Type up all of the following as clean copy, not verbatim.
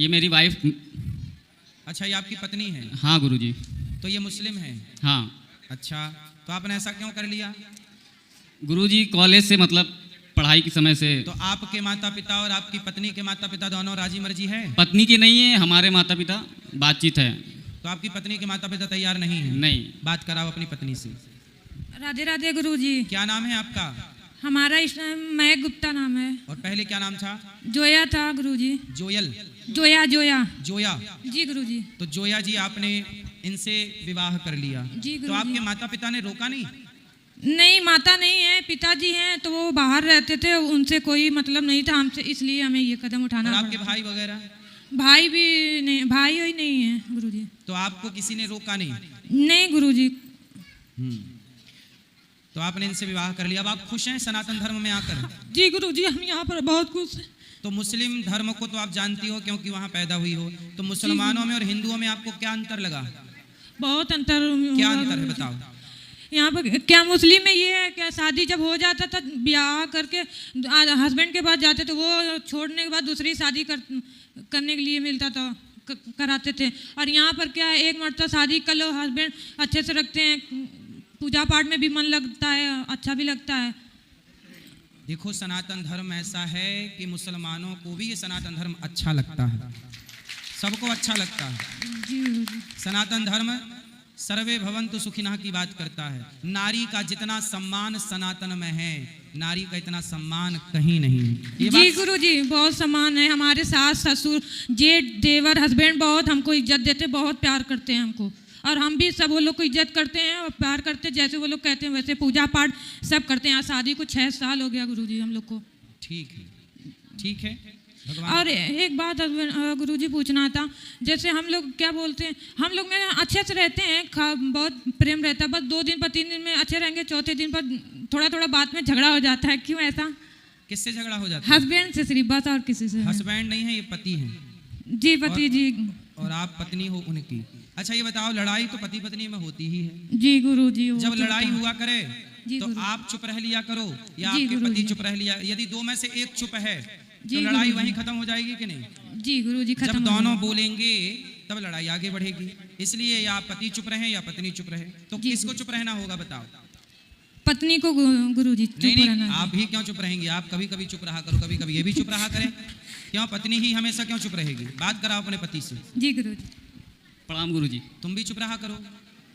ये मेरी वाइफ। अच्छा, ये आपकी पत्नी है? हाँ गुरुजी। तो ये मुस्लिम है? हाँ। अच्छा, तो आपने ऐसा क्यों कर लिया? गुरुजी कॉलेज से मतलब पढ़ाई के समय से। तो आपके माता पिता और आपकी पत्नी के माता पिता दोनों राजी मर्जी है? पत्नी के नहीं है, हमारे माता पिता बातचीत है। तो आपकी पत्नी के माता पिता तैयार नहीं है? नहीं। बात कराओ अपनी पत्नी से। राधे राधे गुरुजी। क्या नाम है आपका? हमारा महक गुप्ता नाम है। और पहले क्या नाम था? जोया था गुरुजी। जोयल? जोया जोया। जोया जी गुरुजी। तो जोया जी, आपने इनसे विवाह कर लिया? जी तो गुरुजी। आपके माता पिता ने रोका नहीं? नहीं, माता नहीं है, पिताजी हैं, तो वो बाहर रहते थे, उनसे कोई मतलब नहीं था हमसे, इसलिए हमें ये कदम उठाना और आपके पड़ा। भाई वगैरह? भाई भी नहीं, भाई ही नहीं है गुरुजी। तो आपको किसी ने रोका नहीं? नहीं गुरुजी। तो आपने इनसे विवाह कर लिया। अब आप खुश हैं सनातन धर्म में आकर? जी गुरुजी, हम यहाँ पर बहुत खुश हैं। तो मुस्लिम धर्म को तो आप जानती हो क्योंकि वहाँ पैदा हुई हो। तो मुसलमानों में और हिंदुओं में आपको क्या अंतर लगा? बहुत अंतर। क्या अंतर है बताओ? यहाँ पर क्या मुस्लिम में ये है, क्या शादी जब हो जाता था, ब्याह करके हस्बैंड के पास जाते थे, वो छोड़ने के बाद दूसरी शादी करने के लिए मिलता था, कराते थे। और यहाँ पर क्या है, एक मर्तबा शादी कर लो, हस्बैंड अच्छे से रखते हैं, पूजा पाठ में भी मन लगता है, अच्छा भी लगता है। देखो, सनातन धर्म ऐसा है कि मुसलमानों को भी ये सनातन धर्म अच्छा लगता है, सबको अच्छा लगता है। जी। सनातन धर्म सर्वे भवन्तु सुखिनः की बात करता है। नारी का जितना सम्मान सनातन में है, नारी का इतना सम्मान कहीं नहीं है। जी गुरुजी, बहुत सम्मान है। हमारे सास ससुर जेठ देवर हस्बैंड बहुत हमको इज्जत देते, बहुत प्यार करते हैं हमको, और हम भी सब वो लोग को इज्जत करते हैं और प्यार करते हैं। जैसे वो लोग कहते हैं वैसे पूजा पाठ सब करते हैं। शादी को 6 साल हो गया गुरुजी हम लोग को। ठीक है, ठीक है। और एक बात गुरुजी पूछना था, जैसे हम लोग क्या बोलते हैं, हम लोग में अच्छे से रहते हैं, बहुत प्रेम रहता है, बस 2 दिन पर 3 दिन में अच्छे रहेंगे, चौथे दिन पर थोड़ा थोड़ा बात में झगड़ा हो जाता है, क्यों ऐसा? किससे झगड़ा हो जाता है? हस्बैंड से सिर्फ, बस, और किसी से? हस्बैंड नहीं है, ये पति है। जी पति जी। और आप पत्नी हो उनकी। अच्छा ये बताओ, लड़ाई तो पति पत्नी में होती ही है। जी गुरुजी। जब लड़ाई हुआ करे तो गुरु। आप चुप रह लिया करो या आपके पति चुप रह लिया। यदि 2 में से एक चुप है तो लड़ाई वहीं खत्म हो जाएगी कि नहीं? जी गुरुजी, खत्म। जब दोनों बोलेंगे तब लड़ाई आगे बढ़ेगी। इसलिए या पति चुप रहे या पत्नी चुप रहे। तो किसको चुप रहना होगा बताओ? पत्नी को गुरुजी चुप रहना। आप ही क्यों चुप रहेंगी? आप कभी कभी चुप रहा करो, कभी कभी ये भी चुप रहा करे। क्यों पत्नी ही हमेशा क्यों चुप रहेगी? बात कराओ अपने पति से। जी गुरुजी। प्रणाम गुरुजी। तुम भी चुप रहा करो।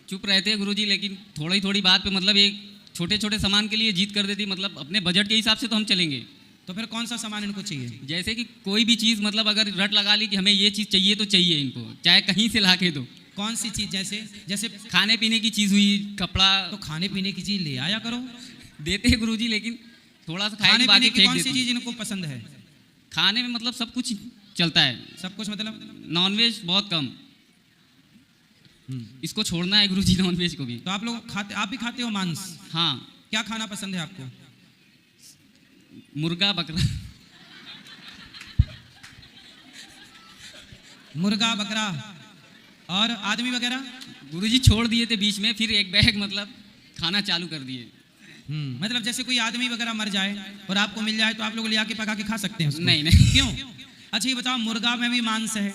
चुप रहते हैं गुरुजी, लेकिन थोड़ी थोड़ी बात पे मतलब एक छोटे छोटे सामान के लिए जीत कर देती। मतलब अपने बजट के हिसाब से तो हम चलेंगे। तो फिर कौन सा सामान इनको चाहिए? जैसे कि कोई भी चीज़, मतलब अगर रट लगा ली कि हमें ये चीज़ चाहिए तो चाहिए इनको, चाहे कहीं से ला के दो। कौन सी चीज? जैसे खाने पीने की चीज़ हुई, कपड़ा। तो खाने पीने की चीज ले आया करो। देते हैं गुरुजी, लेकिन थोड़ा सा खाने पीने की कौन सी देती। चीज इनको पसंद है? खाने में मतलब सब कुछ चलता है। सब कुछ मतलब? नॉनवेज बहुत कम। इसको छोड़ना है गुरुजी नॉनवेज को भी। तो आप लोग खाते, आप भी खाते हो मांस? हाँ। क्या खाना पसंद है आपको? मुर्गा बकरा। मुर्गा बकरा और आदमी वगैरह? गुरुजी छोड़ दिए थे बीच में, फिर एक बैग मतलब खाना चालू कर दिए। मतलब जैसे कोई आदमी वगैरह मर जाए और आपको मिल जाए तो आप लोग ले आके पका के खा सकते हैं उसको? नहीं नहीं। क्यों? अच्छा ये बताओ, मुर्गा में भी मांस है,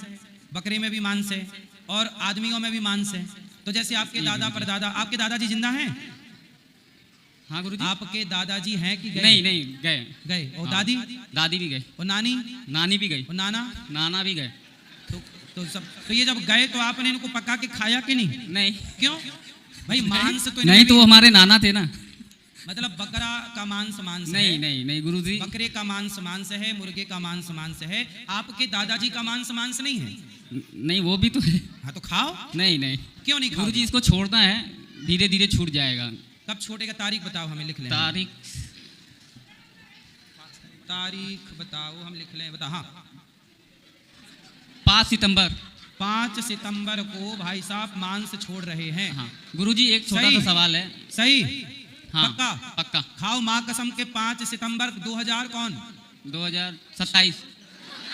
बकरे में भी मांस है और आदमियों में भी मांस है। तो जैसे आपके दादा परदादा, आपके दादाजी जिंदा हैं? हाँ गुरुजी। आपके दादाजी हैं कि गए? नहीं नहीं, गए। गए। और हाँ। दादी? दादी भी गए। और नानी? नानी भी गई। और नाना? नाना भी गए। तो ये जब गए तो आपने इनको पका के खाया कि नहीं? नहीं। क्यों भाई? मांस तो नहीं, तो वो हमारे नाना थे ना। मतलब बकरा का मांस मांस नहीं है? नहीं नहीं गुरुजी। बकरे का मांस मांस है, मुर्गे का मांस मांस है। आपके दादाजी का मांस मांस नहीं है? नहीं, वो भी तो है। हाँ तो खाओ। नहीं नहीं। क्यों नहीं खाओ? गुरुजी इसको छोड़ना है, धीरे धीरे छूट जाएगा। कब छूटेगा? तारीख बताओ, हमें लिख लें। तारीख बताओ, हम लिख लें। बताओ। हाँ, 5 सितंबर। 5 सितंबर को भाई साहब मांस छोड़ रहे हैं। हाँ गुरुजी, एक छोटा सा सवाल है। सही? हाँ, पक्का? पक्का। खाओ माँ कसम के। 5 सितंबर 2000 कौन? 2027।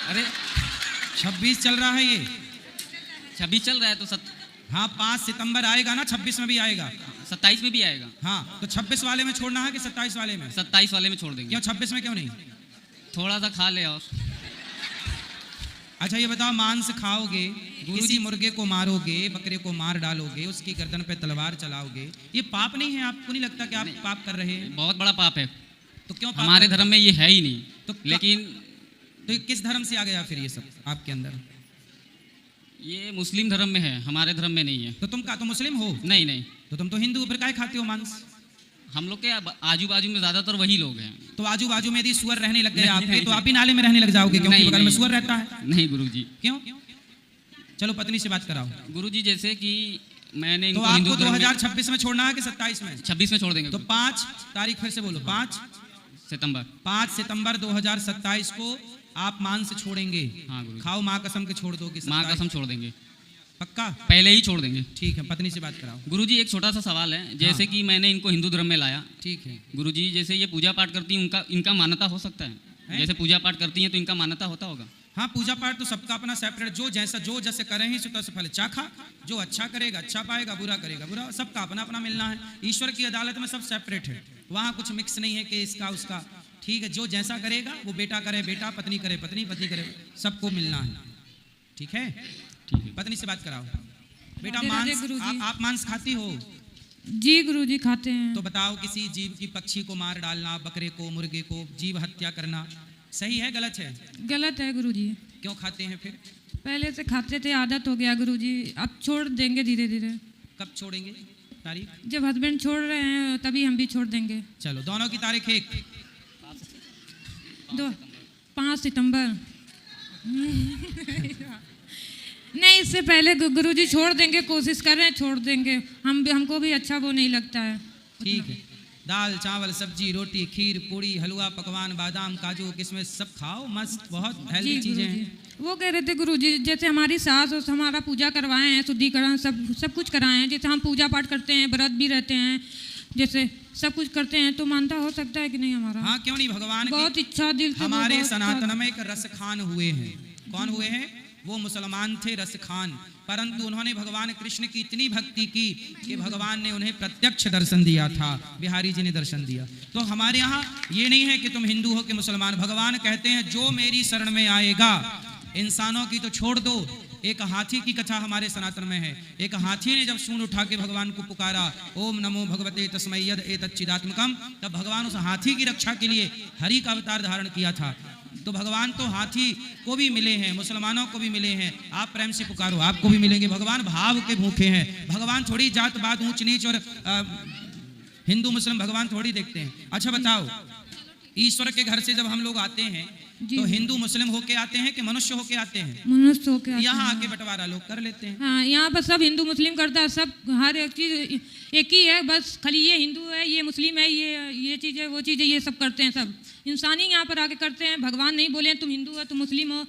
अरे 26 चल रहा है ये। 26 चल रहा है तो हाँ 5 सितंबर आएगा ना, 26 में भी आएगा, 27 में भी आएगा। हाँ तो 26 वाले में छोड़ना है कि 27 वाले में? 27 वाले में छोड़ देंगे। क्यों 26 में क्यों नहीं? थोड़ा सा खा ले और अच्छा ये बताओ, मांस खाओगे, किसी मुर्गे को मारोगे, बकरे को मार डालोगे, उसकी गर्दन पे तलवार चलाओगे, ये पाप नहीं है? आपको नहीं लगता कि आप पाप कर रहे हैं? बहुत बड़ा पाप है, तो क्यों पाप हमारे कर रहे धर्म में ये है ही नहीं। तो लेकिन हैं? तो ये किस धर्म से आ गया फिर ये सब आपके अंदर? ये मुस्लिम धर्म में है, हमारे धर्म में नहीं है। तो तुम का तो मुस्लिम हो, नहीं नहीं, तो तुम तो हिंदू हो, फिर काहे खाते हो मांस? हम लोग के आजू बाजू में ज्यादातर वही लोग हैं। तो आजू बाजू में यदि सुअर रहने लग गए नहीं, आपके, नहीं, तो नहीं। आप भी नाले में रहने लग जाओगे, क्योंकि नहीं, बगल में नहीं। सुअर रहता है। नहीं गुरुजी। क्यों? चलो पत्नी से बात कराओ। गुरुजी जैसे कि मैंने तो इनको हिंदू आपको धर्म में 2026 में छोड़ना है कि 27 में? 26 में छोड़ देंगे। तो 5 तारीख फिर से बोलो, 5 सितंबर 2027 को आप मांस छोड़ेंगे। हाँ गुरुजी, खाओ, माँ कसम के छोड़ दोगे? माँ 27? कसम छोड़ देंगे, पक्का? पहले ही छोड़ देंगे। ठीक है, पत्नी से बात कराओ। गुरुजी एक छोटा सा सवाल है, जैसे कि मैंने इनको हिंदू धर्म में लाया, ठीक है। गुरुजी जैसे ये पूजा पाठ करती हैं, इनका मान्यता हो सकता है? जैसे पूजा पाठ करती हैं तो इनका मान्यता होता होगा? हाँ, पूजा पाठ तो सबका अपना सेपरेट, जो जैसे करें ही सो फल चाखा। जो अच्छा करेगा अच्छा पाएगा, बुरा करेगा बुरा, सबका अपना अपना मिलना है। ईश्वर की अदालत में सब सेपरेट है, वहाँ कुछ मिक्स नहीं है कि इसका उसका। ठीक है, जो जैसा करेगा वो, बेटा करे बेटा, पत्नी करे पत्नी, पति करे, सबको मिलना है। ठीक है, ठीक है। पत्नी से बात कराओ। बेटा राधे राधे मांस, गुरुजी। आप मांस खाती हो? जी गुरुजी खाते हैं। तो बताओ, किसी जीव की, पक्षी को मार डालना, बकरे को, मुर्गे को, जीव हत्या करना सही है गलत है? गलत है गुरुजी। क्यों खाते हैं फिर? पहले से खाते थे, आदत हो गया गुरुजी, अब छोड़ देंगे धीरे धीरे। कब छोड़ेंगे तारीख? जब हस्बैंड छोड़ रहे हैं तभी हम भी छोड़ देंगे। चलो, दोनों की तारीख एक। 5 सितंबर। नहीं, इससे पहले गुरुजी छोड़ देंगे, कोशिश कर रहे हैं, छोड़ देंगे। हमको भी अच्छा वो नहीं लगता है। ठीक है, दाल चावल सब्जी रोटी खीर पूड़ी हलवा पकवान बादाम काजू किशमिश सब खाओ, मस्त, बहुत हेल्दी जी चीजें गुरुजी। हैं। वो कह रहे थे गुरुजी, जैसे हमारी सास और हमारा पूजा करवाए हैं, शुद्धिकरण सब कुछ कराए हैं, जैसे हम पूजा पाठ करते हैं, व्रत भी रहते हैं, जैसे सब कुछ करते हैं, तो मानता हो सकता है कि नहीं हमारा? हाँ, क्यों नहीं, भगवान बहुत की इच्छा दिल से, हमारे बहुत सनातन में एक रस खान हुए हैं। कौन हुए हैं? वो मुसलमान थे, रस खान, परंतु उन्होंने भगवान कृष्ण की इतनी भक्ति की कि भगवान ने उन्हें प्रत्यक्ष दर्शन दिया था। बिहारी जी ने दर्शन दिया। तो हमारे यहाँ ये नहीं है कि तुम हिंदू हो कि मुसलमान। भगवान कहते हैं जो मेरी शरण में आएगा, इंसानों की तो छोड़ दो, एक हाथी की कथा हमारे सनातन में है। एक हाथी ने जब सूंड उठा के भगवान को पुकारा, ओम नमो भगवते तस्मै यद एतच्चिदात्मकम, तब भगवान उस हाथी की रक्षा के लिए हरि का अवतार धारण किया था। तो भगवान तो हाथी को भी मिले हैं, मुसलमानों को भी मिले हैं। आप प्रेम से पुकारो, आपको भी मिलेंगे। भगवान भाव के भूखे हैं। भगवान थोड़ी जात पात ऊंच नीच और हिंदू मुस्लिम भगवान थोड़ी देखते हैं। अच्छा बताओ, ईश्वर के घर से जब हम लोग आते हैं तो हिंदू मुस्लिम होके आते हैं कि मनुष्य होके आते हैं? मनुष्य होके आते यहाँ हैं। आके बंटवारा लोग कर लेते हैं। हाँ, यहाँ पर सब हिंदू मुस्लिम करता है, सब हर एक चीज एक ही है, बस खाली ये हिंदू है, ये मुस्लिम है, ये चीज़ है, वो चीज़ है, ये सब करते हैं। सब इंसान ही यहाँ पर आके करते हैं। भगवान नहीं बोले तुम हिंदू हो, तुम मुस्लिम हो,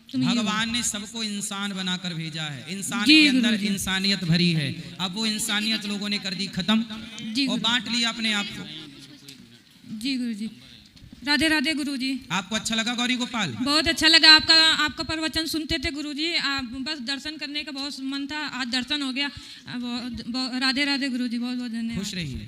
तुम ये हो। भगवान ने सबको इंसान बनाकर भेजा है। इंसान जी, के अंदर गुरुजी। इंसानियत भरी है। अब वो इंसानियत लोगों ने कर दी खत्म जी और गुरुजी। बांट लिया अपने आप को। जी गुरुजी। राधे राधे गुरुजी। आपको अच्छा लगा गौरी गोपाल? बहुत अच्छा लगा आपका प्रवचन सुनते थे गुरुजी। आप बस दर्शन करने का बहुत मन था, आज दर्शन हो गया। राधे राधे गुरुजी, बहुत बहुत धन्यवाद। खुश रहिए।